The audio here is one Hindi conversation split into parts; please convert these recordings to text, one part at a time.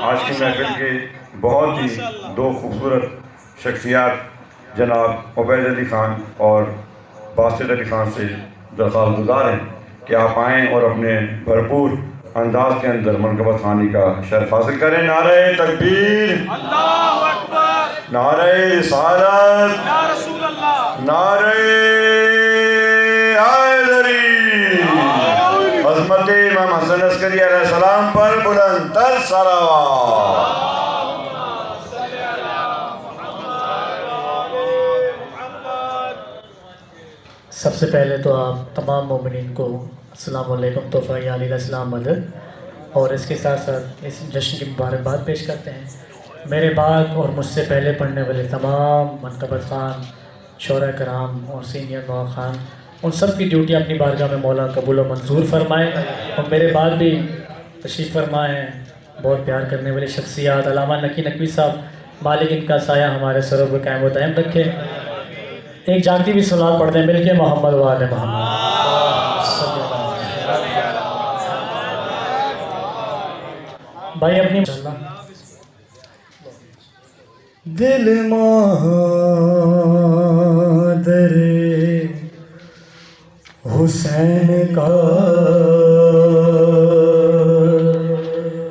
आज की महफिल के बहुत ही दो खूबसूरत शख्सियात जनाब उबैद अली ख़ान और बासित अली ख़ान से दरख्वास्त गुजार हैं कि आप आएँ और अपने भरपूर अंदाज के अंदर मनक़बत ख़ानी का शर्फ हासिल करें। नारे तकबीर, अल्लाहु अकबर, नारे रिसालत, या रसूल अल्लाह, नारे हैदरी। हज़रत इमाम हसन अस्करी अलैहिस्सलाम पर बुलंद तर सलावत। सबसे पहले तो आप तमाम मोमिनीन को अस्सलाम वालेकुम तोहफ़ा अलैहिस्सलाम मदद, और इसके साथ साथ इस जश्न की मुबारकबाद पेश करते हैं। मेरे बाद और मुझसे पहले पढ़ने वाले तमाम मनक़बत ख़ान, शोरा कराम और सीनियर नौआ ख़ान, उन सब की ड्यूटी अपनी बारगाह में मौला कबूल व मंजूर फरमाए। और मेरे बाद भी तशरीफ़ फरमाए हैं बहुत प्यार करने वाली शख्सियात अल्लामा नकी नकवी साहब, मालिक इनका साया हमारे सरों पर कायम व दायम रखे। एक जागती भी सलात पढ़ते हैं मिलके मोहम्मद वाले मोहम्मद। भाई अपनी दिल मादरे हुसैन का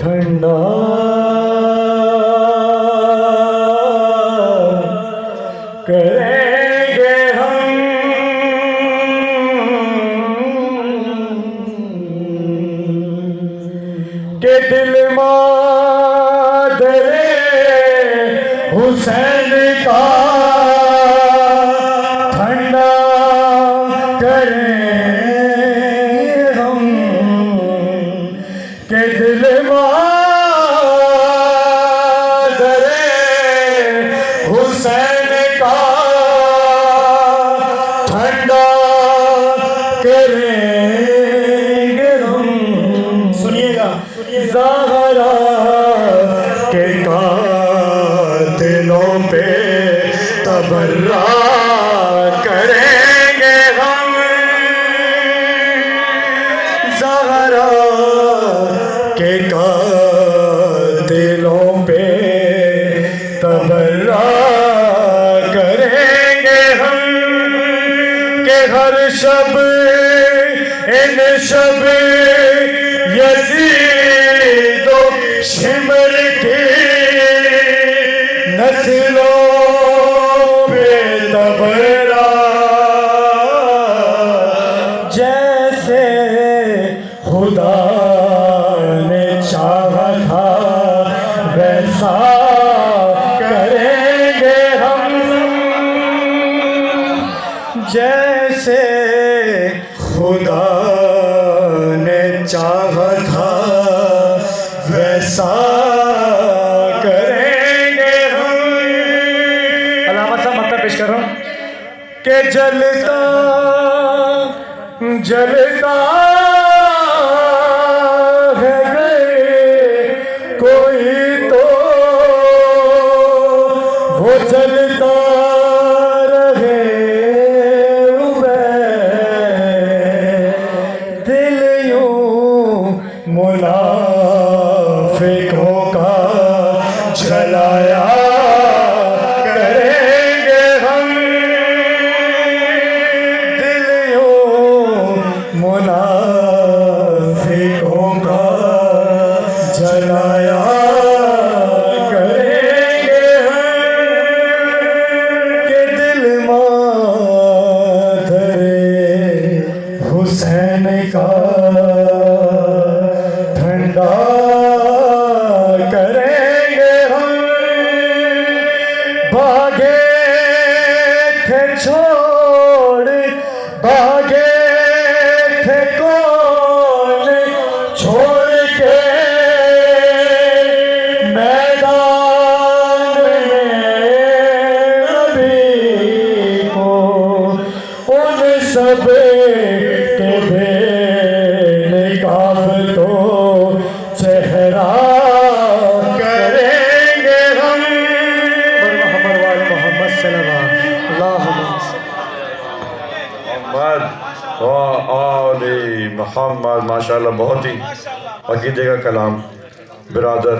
ठंडा करेंगे हम, के दिल मादरे हुसैन का ठंडा करें हम, के दिल मादरे हुसैन का ठंडा करेंगे हम। सुनिएगा, ज़हरा के कातिलों पे तबर्रा करेंगे हम, ज़हरा के कातिलों पे तबर्रा करेंगे हम, के हर शब इन शब यज़ीदो शिमर की नस्लों पे तबरा, जैसे खुदा ने चाहा था वैसा करेंगे हम, जैसे खुदा ने चाहा था वैसा करेंगे हम। अल्लामा साहब मतलब पेश कर रहा हूँ कि जलता जलता है कोई तो वो जलता रहे दिल यूं मुनाफिकों का जलाया करेंगे हम, दिल यूं मुनाफिकों का जलाया करेंगे हम, के दिल मादरे हुसैन का ठंडा करेंगे हम। भागे थे छोड़ भागे थे कौन छोड़ के मैदान में अभी को, उन सब के बेनकाब तो चेहरा करेंगे हम। मोहम्मद वाले मोहम्मद सल्लल्लाहु मोहम्मद माशाल्लाह, बहुत ही अकीदे का कलाम। बिरादर